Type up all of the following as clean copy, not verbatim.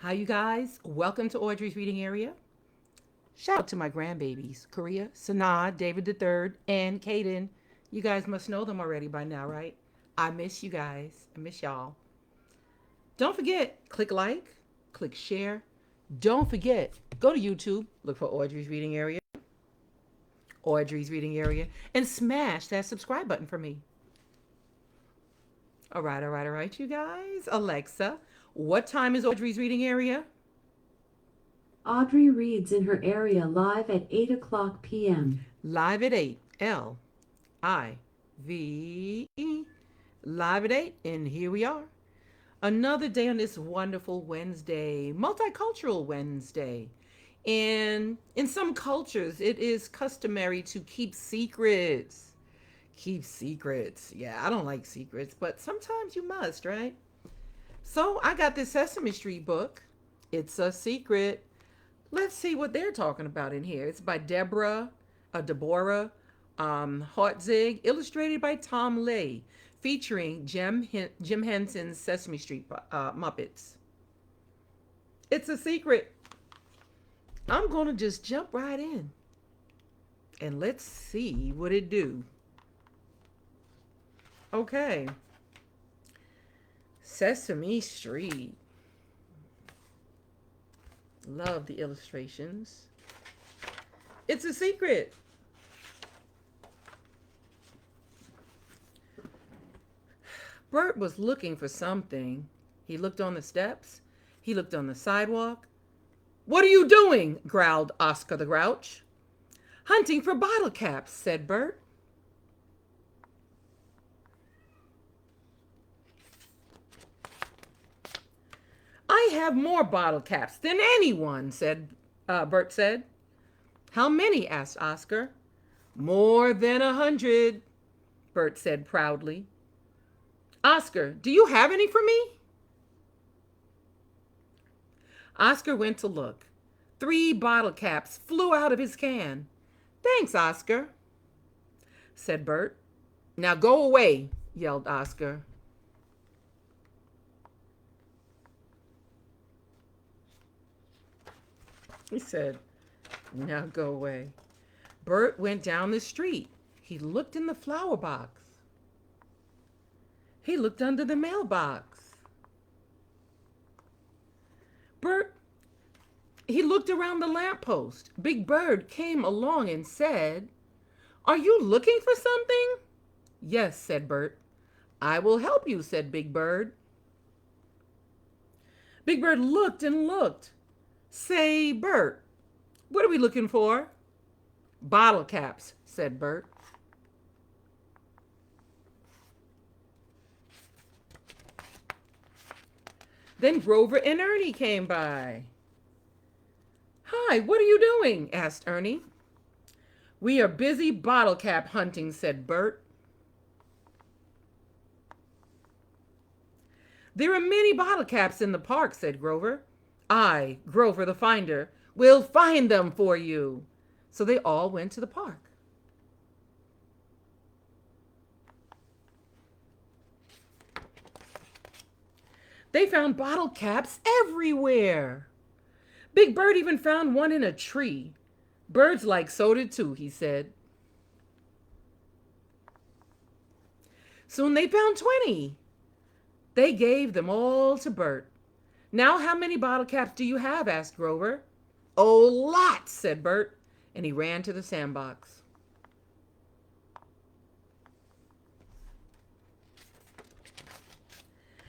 Hi, you guys. Welcome to Audrey's Reading Area. Shout out to my grandbabies, Korea, Sanaa, David the Third, and Kaden. You guys must know them already by now, right? I miss you guys. I miss y'all. Don't forget, click like, click share. Don't forget, go to YouTube, look for Audrey's Reading Area, and smash that subscribe button for me. All right, you guys. Alexa, what time is Audrey's Reading Area? Audrey reads in her area live at 8 o'clock p.m. Live at 8. Live. Live at 8. And here we are. Another day on this wonderful Wednesday, Multicultural Wednesday. And in some cultures, it is customary to keep secrets. Keep secrets. Yeah, I don't like secrets, but sometimes you must, right? So I got this Sesame Street book. It's a secret. Let's see what they're talking about in here. It's by Deborah, Hautzig, illustrated by Tom Leigh, featuring Jim Henson's Sesame Street Muppets. It's a secret. I'm going to just jump right in and let's see what it do. Okay. Sesame Street. Love the illustrations. It's a secret. Bert was looking for something. He looked on the steps. He looked on the sidewalk. "What are you doing?" growled Oscar the Grouch. "Hunting for bottle caps," said Bert. "I have more bottle caps than anyone," Bert said. "How many?" asked Oscar. "More than 100," Bert said proudly. "Oscar, do you have any for me?" Oscar went to look. 3 bottle caps flew out of his can. "Thanks, Oscar," said Bert. "Now go away," yelled Oscar. He said, "Now go away." Bert went down the street. He looked in the flower box. He looked under the mailbox. Bert, he looked around the lamppost. Big Bird came along and said, "Are you looking for something?" "Yes," said Bert. "I will help you," said Big Bird. Big Bird looked and looked. "Say, Bert, what are we looking for?" "Bottle caps," said Bert. Then Grover and Ernie came by. "Hi, what are you doing?" asked Ernie. "We are busy bottle cap hunting," said Bert. "There are many bottle caps in the park," said Grover. "I, Grover the Finder, will find them for you." So they all went to the park. They found bottle caps everywhere. Big Bird even found one in a tree. "Birds like soda too," he said. Soon they found 20. They gave them all to Bert. "Now how many bottle caps do you have?" asked Grover. "Oh, lots," said Bert, and he ran to the sandbox.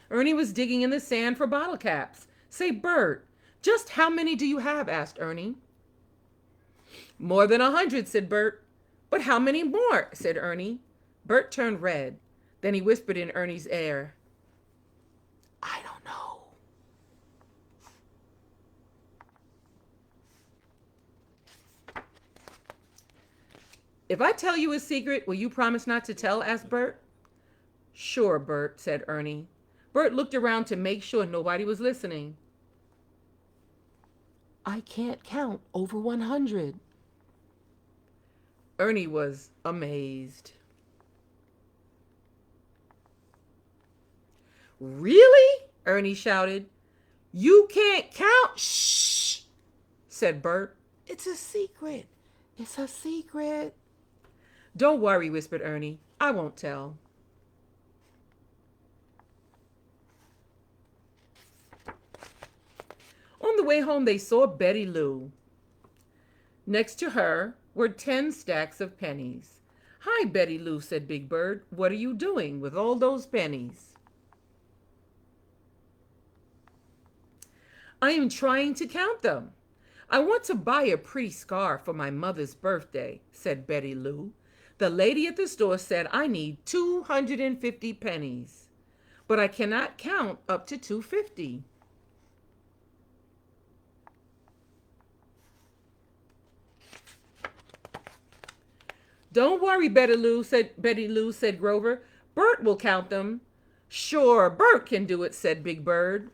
Ernie was digging in the sand for bottle caps. "Say, Bert, just how many do you have?" asked Ernie. "More than 100, said Bert. "But how many more?" said Ernie. Bert turned red. Then he whispered in Ernie's ear, "I don't know." "If I tell you a secret, will you promise not to tell?" asked Bert. "Sure, Bert," said Ernie. Bert looked around to make sure nobody was listening. "I can't count over 100." Ernie was amazed. "Really?" Ernie shouted. You can't count. Shh, said Bert. It's a secret. It's a secret. Don't worry, whispered Ernie. I won't tell. On the way home, they saw Betty Lou. Next to her were 10 stacks of pennies. Hi, Betty Lou, said Big Bird. What are you doing with all those pennies? I am trying to count them. I want to buy a pretty scarf for my mother's birthday, said Betty Lou. The lady at the store said I need 250 pennies, but I cannot count up to 250. Don't worry, Betty Lou said Grover. Bert will count them. Sure, Bert can do it, said Big Bird.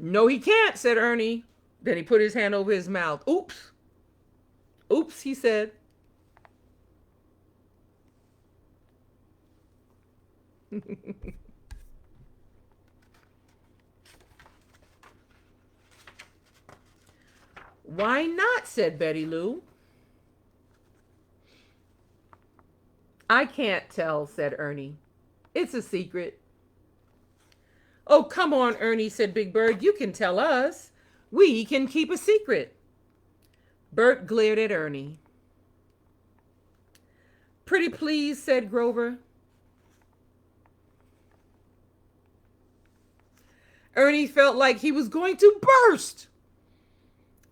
No, he can't, said Ernie. Then he put his hand over his mouth. Oops. Oops, he said. Why not, said Betty Lou. I can't tell, said Ernie. It's a secret. Oh, come on, Ernie, said Big Bird. You can tell us. We can keep a secret. Bert glared at Ernie. Pretty please, said Grover. Ernie felt like he was going to burst.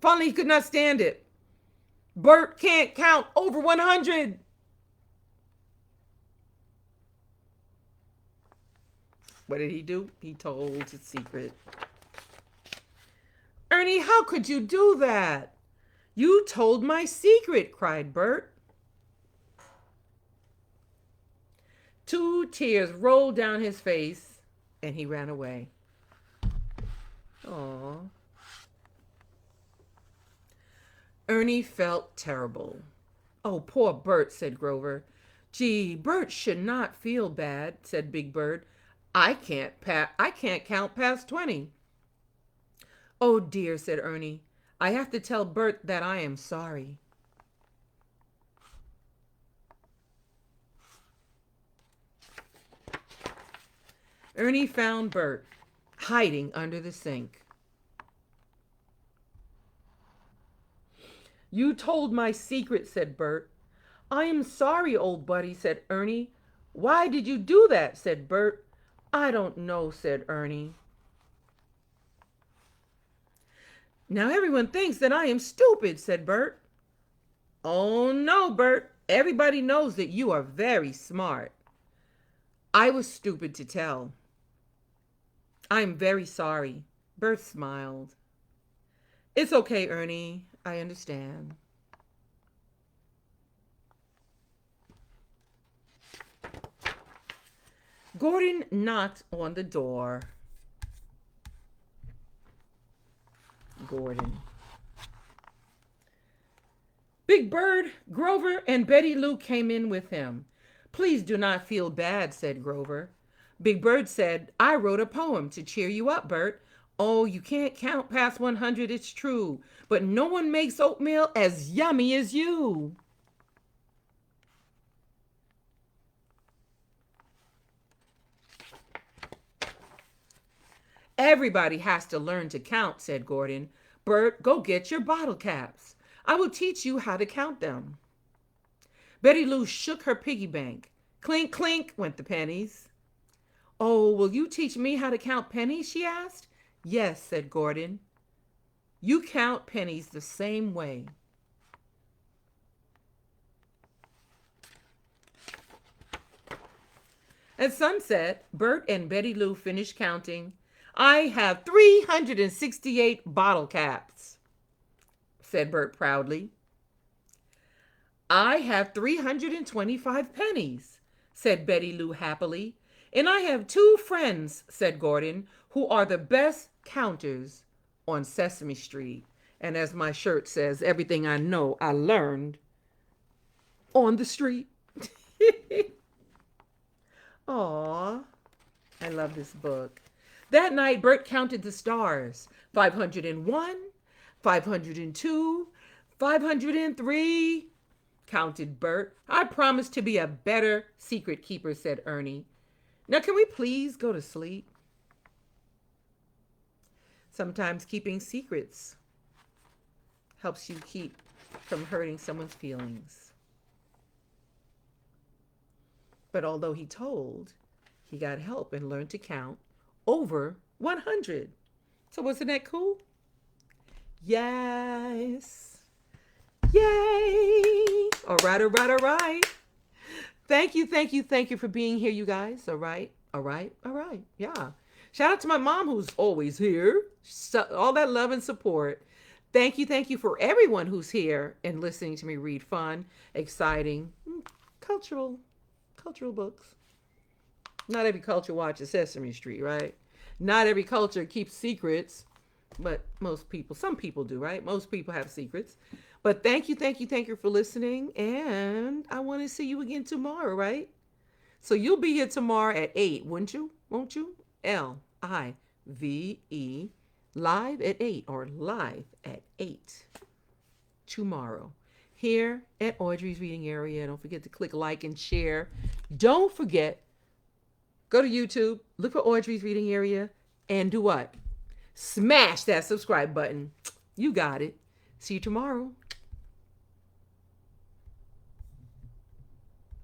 Finally, he could not stand it. Bert can't count over 100. What did he do? He told his secret. Ernie, how could you do that? You told my secret, cried Bert. 2 tears rolled down his face, and he ran away. Aww. Ernie felt terrible. Oh, poor Bert, said Grover. Gee, Bert should not feel bad, said Big Bird. I can't count past 20. Oh dear, said Ernie. I have to tell Bert that I am sorry. Ernie found Bert hiding under the sink. You told my secret, said Bert. I am sorry, old buddy, said Ernie. Why did you do that, said Bert. I don't know, said Ernie. Now everyone thinks that I am stupid, said Bert. Oh no, Bert. Everybody knows that you are very smart. I was stupid to tell. I'm very sorry. Bert smiled. It's okay, Ernie. I understand. Gordon knocked on the door. Gordon. Big Bird, Grover, and Betty Lou came in with him. Please do not feel bad, said Grover. Big Bird said, I wrote a poem to cheer you up, Bert. Oh, you can't count past 100, it's true. But no one makes oatmeal as yummy as you. Everybody has to learn to count, said Gordon. Bert, go get your bottle caps. I will teach you how to count them. Betty Lou shook her piggy bank. Clink, clink went the pennies. Oh, will you teach me how to count pennies, she asked. Yes, said Gordon. You count pennies the same way. At sunset, Bert and Betty Lou finished counting. I have 368 bottle caps, said Bert proudly. I have 325 pennies, said Betty Lou happily. And I have 2 friends, said Gordon, who are the best counters on Sesame Street. And as my shirt says, everything I know I learned on the street. Aw, I love this book. That night, Bert counted the stars 501, 502, 503. Counted Bert. I promise to be a better secret keeper, said Ernie. Now, can we please go to sleep? Sometimes keeping secrets helps you keep from hurting someone's feelings. But although he told, he got help and learned to count over 100. So wasn't that cool? Yes. Yay. All right, all right, all right. Thank you, thank you, thank you for being here, you guys. All right, all right, all right. Yeah. Shout out to my mom who's always here. All that love and support. Thank you for everyone who's here and listening to me read fun, exciting, cultural books. Not every culture watches Sesame Street, right? Not every culture keeps secrets, but most people, some people do, right? Most people have secrets. But thank you for listening. And I want to see you again tomorrow, right? So you'll be here tomorrow at 8, wouldn't you? Won't you? LIVE, live at 8, or live at 8 tomorrow here at Audrey's Reading Area. Don't forget to click like and share. Don't forget, go to YouTube, look for Audrey's Reading Area, and do what? Smash that subscribe button. You got it. See you tomorrow.